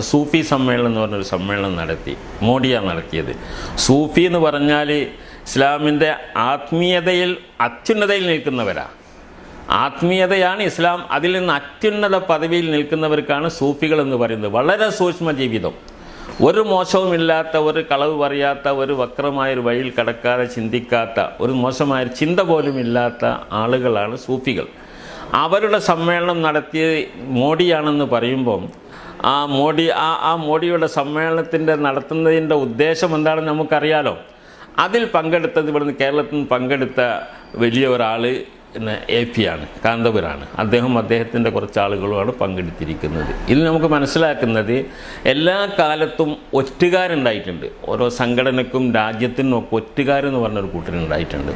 അപ്പോൾ സൂഫി സമ്മേളനം എന്ന് പറഞ്ഞൊരു സമ്മേളനം നടത്തി, മോഡിയാണ് നടത്തിയത്. സൂഫി എന്ന് പറഞ്ഞാൽ ഇസ്ലാമിൻ്റെ ആത്മീയതയിൽ അത്യുന്നതയിൽ നിൽക്കുന്നവരാണ്. ആത്മീയതയാണ് ഇസ്ലാം, അതിൽ നിന്ന് അത്യുന്നത പദവിയിൽ നിൽക്കുന്നവർക്കാണ് സൂഫികൾ എന്ന് പറയുന്നത്. വളരെ സൂക്ഷ്മ ജീവിതം, ഒരു മോശവുമില്ലാത്ത, ഒരു കളവ് പറയാത്ത, ഒരു വക്രമായൊരു വഴിയിൽ കടക്കാതെ ചിന്തിക്കാത്ത, ഒരു മോശമായൊരു ചിന്ത പോലും ഇല്ലാത്ത ആളുകളാണ് സൂഫികൾ. അവരുടെ സമ്മേളനം നടത്തിയത് മോഡിയാണെന്ന് പറയുമ്പം ആ മോഡിയുടെ സമ്മേളനത്തിൻ്റെ നടത്തുന്നതിൻ്റെ ഉദ്ദേശം എന്താണെന്ന് നമുക്കറിയാലോ. അതിൽ പങ്കെടുത്തത് ഇവിടുന്ന് കേരളത്തിൽ നിന്ന് പങ്കെടുത്ത വലിയ ഒരാൾ AP ആണ്, കാന്തപുരാണ്. അദ്ദേഹത്തിൻ്റെ കുറച്ച് ആളുകളുമാണ് പങ്കെടുത്തിരിക്കുന്നത്. ഇതിൽ നമുക്ക് മനസ്സിലാക്കുന്നത് എല്ലാ കാലത്തും ഒറ്റുകാരുണ്ടായിട്ടുണ്ട്. ഓരോ സംഘടനക്കും രാജ്യത്തിനും ഒക്കെ ഒറ്റുകാരെന്ന് പറഞ്ഞൊരു കൂട്ടരുണ്ടായിട്ടുണ്ട്.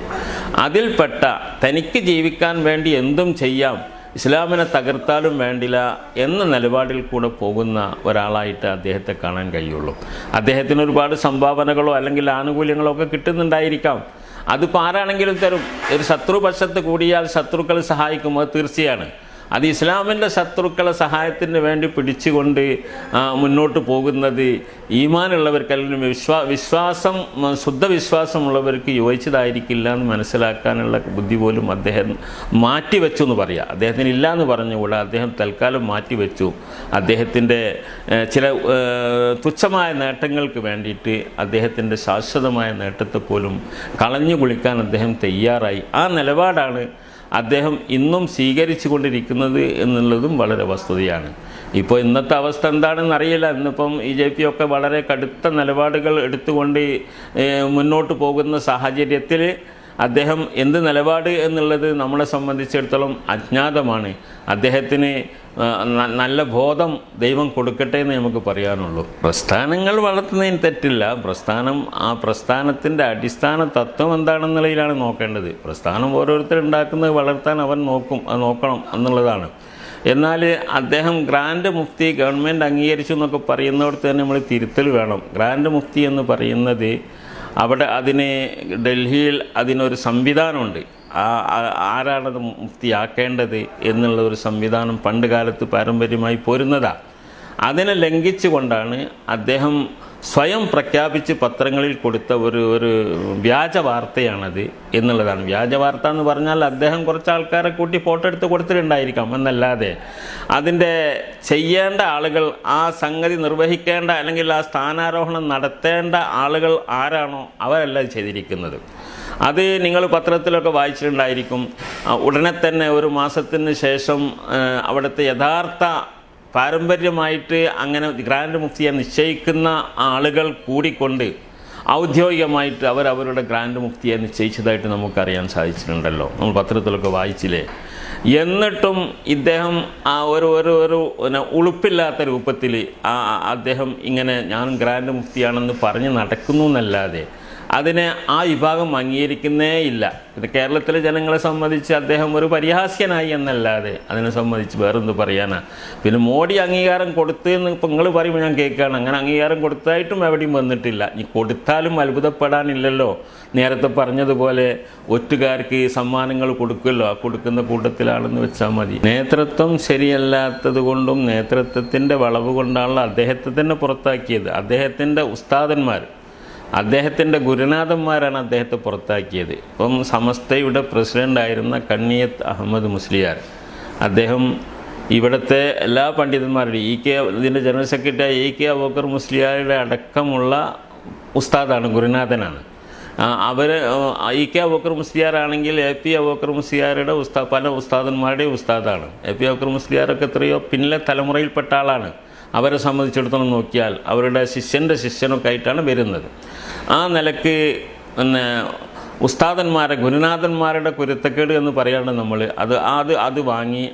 അതിൽപ്പെട്ട തനിക്ക് ജീവിക്കാൻ വേണ്ടി എന്തും ചെയ്യാം, ഇസ്ലാമിനെ തകർത്താലും വേണ്ടില്ല എന്ന നിലപാടിൽ കൂടെ പോകുന്ന ഒരാളായിട്ട് അദ്ദേഹത്തെ കാണാൻ കഴിയുള്ളൂ. അദ്ദേഹത്തിന് ഒരുപാട് സംഭാവനകളോ അല്ലെങ്കിൽ ആനുകൂല്യങ്ങളോ ഒക്കെ കിട്ടുന്നുണ്ടായിരിക്കാം. അതിപ്പോൾ ആരാണെങ്കിലും തരും. ഒരു ശത്രുപക്ഷത്ത് കൂടിയാൽ ശത്രുക്കൾ സഹായിക്കും, അത് തീർച്ചയാണ്. അത് ഇസ്ലാമിൻ്റെ ശത്രുക്കളെ സഹായത്തിന് വേണ്ടി പിടിച്ചുകൊണ്ട് മുന്നോട്ട് പോകുന്നത് ഈമാനുള്ളവർക്ക് അല്ലെങ്കിൽ വിശ്വാസം ശുദ്ധവിശ്വാസമുള്ളവർക്ക് യോജിച്ചതായിരിക്കില്ല എന്ന് മനസ്സിലാക്കാനുള്ള ബുദ്ധി പോലും അദ്ദേഹം മാറ്റിവെച്ചു എന്ന് പറയാം. അദ്ദേഹത്തിന് ഇല്ല എന്ന് പറഞ്ഞുകൂടാ, അദ്ദേഹം തൽക്കാലം മാറ്റിവെച്ചു. അദ്ദേഹത്തിൻ്റെ ചില തുച്ഛമായ നേട്ടങ്ങൾക്ക് വേണ്ടിയിട്ട് അദ്ദേഹത്തിൻ്റെ ശാശ്വതമായ നേട്ടത്തെ പോലും കളഞ്ഞു കുളിക്കാൻ അദ്ദേഹം തയ്യാറായി. ആ നിലപാടാണ് അദ്ദേഹം ഇന്നും സ്വീകരിച്ചു കൊണ്ടിരിക്കുന്നത് എന്നുള്ളതും വളരെ വസ്തുതയാണ്. ഇപ്പോൾ ഇന്നത്തെ അവസ്ഥ എന്താണെന്ന് അറിയില്ല. ഇന്നിപ്പം BJP ഒക്കെ വളരെ കടുത്ത നിലപാടുകൾ എടുത്തുകൊണ്ട് മുന്നോട്ട് പോകുന്ന സാഹചര്യത്തിൽ അദ്ദേഹം എന്ത് നിലപാട് എന്നുള്ളത് നമ്മളെ സംബന്ധിച്ചിടത്തോളം അജ്ഞാതമാണ്. അദ്ദേഹത്തിന് നല്ല ബോധം ദൈവം കൊടുക്കട്ടെ എന്ന് നമുക്ക് പറയാനുള്ളൂ. പ്രസ്ഥാനങ്ങൾ വളർത്തുന്നതിന് തെറ്റില്ല. ആ പ്രസ്ഥാനത്തിൻ്റെ അടിസ്ഥാന തത്വം എന്താണെന്നുള്ളതിലാണ് നോക്കേണ്ടത്. പ്രസ്ഥാനം ഓരോരുത്തരുണ്ടാക്കുന്നത് വളർത്താൻ അവൻ നോക്കണം എന്നുള്ളതാണ്. എന്നാൽ അദ്ദേഹം ഗ്രാൻഡ് മുഫ്തി ഗവൺമെൻറ് അംഗീകരിച്ചു എന്നൊക്കെ പറയുന്നിടത്ത് തന്നെ നമ്മൾ തിരുത്തൽ വേണം. ഗ്രാൻഡ് മുഫ്തി എന്ന് പറയുന്നത് ഡൽഹിയിൽ അതിനൊരു സംവിധാനമുണ്ട്. ആരാണത് മുഫ്തിയാക്കേണ്ടത് എന്നുള്ള ഒരു സംവിധാനം പണ്ട് കാലത്ത് പാരമ്പര്യമായി പോരുന്നതാണ്. അതിനെ ലംഘിച്ചുകൊണ്ടാണ് അദ്ദേഹം സ്വയം പ്രഖ്യാപിച്ച് പത്രങ്ങളിൽ കൊടുത്ത ഒരു വ്യാജ വാർത്തയാണത് എന്നുള്ളതാണ്. വ്യാജ വാർത്ത എന്ന് പറഞ്ഞാൽ അദ്ദേഹം കുറച്ച് ആൾക്കാരെ കൂട്ടി ഫോട്ടോ എടുത്ത് കൊടുത്തിട്ടുണ്ടായിരിക്കാം എന്നല്ലാതെ അതിൻ്റെ ചെയ്യേണ്ട ആളുകൾ, ആ സംഗതി നിർവഹിക്കേണ്ട അല്ലെങ്കിൽ ആ സ്ഥാനാരോഹണം നടത്തേണ്ട ആളുകൾ ആരാണോ അവരല്ല ചെയ്തിരിക്കുന്നത്. അത് നിങ്ങൾ പത്രത്തിലൊക്കെ വായിച്ചിട്ടുണ്ടായിരിക്കും. ഉടനെ തന്നെ ഒരു മാസത്തിന് ശേഷം അവിടുത്തെ യഥാർത്ഥ പാരമ്പര്യമായിട്ട് അങ്ങനെ ഗ്രാൻഡ് മുഫ്തിയെ നിശ്ചയിക്കുന്ന ആളുകൾ കൂടിക്കൊണ്ട് ഔദ്യോഗികമായിട്ട് അവരുടെ ഗ്രാൻഡ് മുഫ്തിയെ നിശ്ചയിച്ചതായിട്ട് നമുക്കറിയാൻ സാധിച്ചിട്ടുണ്ടല്ലോ. നമ്മൾ പത്രത്തിലൊക്കെ വായിച്ചില്ലേ. എന്നിട്ടും ഇദ്ദേഹം ഒരു ഉളുപ്പില്ലാത്ത രൂപത്തിൽ അദ്ദേഹം ഇങ്ങനെ ഞാൻ ഗ്രാൻഡ് മുഫ്തിയാണെന്ന് പറഞ്ഞ് നടക്കുന്നു എന്നല്ലാതെ അതിനെ ആ വിഭാഗം അംഗീകരിക്കുന്നേ ഇല്ല. പിന്നെ കേരളത്തിലെ ജനങ്ങളെ സംബന്ധിച്ച് അദ്ദേഹം ഒരു പരിഹാസ്യനായി എന്നല്ലാതെ അതിനെ സംബന്ധിച്ച് വേറെന്ത് പറയാനാ. പിന്നെ മോഡി അംഗീകാരം കൊടുത്തെന്ന് ഇപ്പം നിങ്ങൾ പറയുമ്പോൾ ഞാൻ കേൾക്കുകയാണ്. അങ്ങനെ അംഗീകാരം കൊടുത്തായിട്ടും എവിടെയും വന്നിട്ടില്ല. ഇനി കൊടുത്താലും അത്ഭുതപ്പെടാനില്ലല്ലോ. നേരത്തെ പറഞ്ഞതുപോലെ ഒറ്റുകാർക്ക് സമ്മാനങ്ങൾ കൊടുക്കുമല്ലോ, ആ കൊടുക്കുന്ന കൂട്ടത്തിലാണെന്ന് വെച്ചാൽ മതി. നേതൃത്വം ശരിയല്ലാത്തത് കൊണ്ടും നേതൃത്വത്തിൻ്റെ വളവ് കൊണ്ടാണല്ലോ അദ്ദേഹത്തെ തന്നെ പുറത്താക്കിയത്. അദ്ദേഹത്തിൻ്റെ ഗുരുനാഥന്മാരാണ് അദ്ദേഹത്തെ പുറത്താക്കിയത്. ഇപ്പം സമസ്തയുടെ പ്രസിഡൻ്റായിരുന്ന കണ്ണിയത്ത് അഹമ്മദ് മുസ്ലിയാർ, അദ്ദേഹം ഇവിടുത്തെ എല്ലാ പണ്ഡിതന്മാരുടെയും ഇതിൻ്റെ ജനറൽ സെക്രട്ടറി AK അബൂബക്കർ മുസ്ലിയാരുടെ അടക്കമുള്ള ഉസ്താദാണ്, ഗുരുനാഥനാണ്. AK അബൂബക്കർ മുസ്ലിയാരാണെങ്കിൽ AP അബൂബക്കർ മുസ്ലിയാരുടെ പല ഉസ്താദന്മാരുടെയും ഉസ്താദാണ്. AP അബൂബക്കർ മുസ്ലിയാരൊക്കെ എത്രയോ പിന്നിലെ തലമുറയിൽപ്പെട്ട ആളാണ്. അവരെ സംബന്ധിച്ചിടത്തോളം നോക്കിയാൽ അവരുടെ ശിഷ്യനൊക്കെ ആയിട്ടാണ് വരുന്നത്. ആ നിലക്ക് ഉസ്താദന്മാരെ ഗുരുനാഥന്മാരുടെ കുരുത്തക്കേട് എന്ന് പറയാണ്ട് നമ്മൾ അത് വാങ്ങി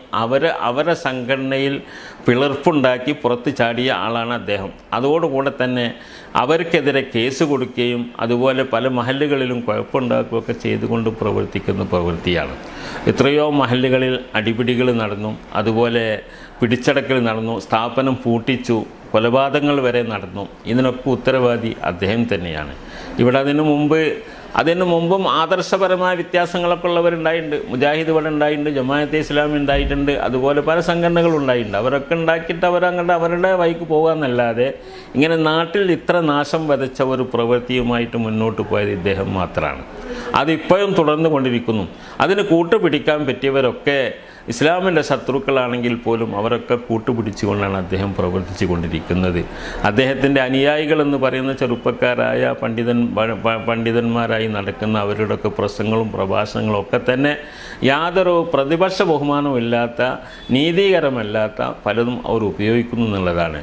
അവരെ സംഘടനയിൽ പിളർപ്പുണ്ടാക്കി പുറത്ത് ചാടിയ ആളാണ് അദ്ദേഹം. അതോടുകൂടെ തന്നെ അവർക്കെതിരെ കേസ് കൊടുക്കുകയും അതുപോലെ പല മഹല്ലുകളിലും കുഴപ്പമുണ്ടാക്കുകയൊക്കെ ചെയ്തുകൊണ്ട് പ്രവർത്തിക്കുന്ന പ്രവൃത്തിയാണ്. എത്രയോ മഹല്ലുകളിൽ അടിപിടികൾ നടന്നു, അതുപോലെ പിടിച്ചടക്കൽ നടന്നു, സ്ഥാപനം പൂട്ടിച്ചു, കൊലപാതകങ്ങൾ വരെ നടന്നു. ഇതിനൊക്കെ ഉത്തരവാദി അദ്ദേഹം തന്നെയാണ്. ഇവിടെ അതിനു മുമ്പ് അതിന് മുമ്പും ആദർശപരമായ വ്യത്യാസങ്ങളൊക്കെ ഉള്ളവരുണ്ടായിട്ടുണ്ട്. മുജാഹിദ് ഇവിടെ ഉണ്ടായിട്ടുണ്ട്, ജമാഅത്തെ ഇസ്ലാമി ഉണ്ടായിട്ടുണ്ട്, അതുപോലെ പല സംഘടനകളും ഉണ്ടായിട്ടുണ്ട്. അവരൊക്കെ ഉണ്ടാക്കിയിട്ട് അവരങ്ങോട്ട് അവരുടെ വഴിക്ക് പോകാമെന്നല്ലാതെ ഇങ്ങനെ നാട്ടിൽ ഇത്ര നാശം വിതച്ച ഒരു പ്രവൃത്തിയുമായിട്ട് മുന്നോട്ട് പോയത് ഇദ്ദേഹം മാത്രമാണ്. അതിപ്പോഴും തുടർന്നു കൊണ്ടിരിക്കുന്നു. അതിന് കൂട്ടുപിടിക്കാൻ പറ്റിയവരൊക്കെ ഇസ്ലാമിൻ്റെ ശത്രുക്കളാണെങ്കിൽ പോലും അവരൊക്കെ കൂട്ടുപിടിച്ചുകൊണ്ടാണ് അദ്ദേഹം പ്രവർത്തിച്ചു കൊണ്ടിരിക്കുന്നത്. അദ്ദേഹത്തിൻ്റെ അനുയായികളെന്ന് പറയുന്ന ചെറുപ്പക്കാരായ പണ്ഡിതന്മാരായി നടക്കുന്ന അവരുടെയൊക്കെ പ്രസംഗങ്ങളും പ്രഭാഷണങ്ങളും ഒക്കെ തന്നെ യാതൊരു പ്രതിപക്ഷ ബഹുമാനവും ഇല്ലാത്ത, നീതീകരമല്ലാത്ത പലതും അവർ ഉപയോഗിക്കുന്നു എന്നുള്ളതാണ്.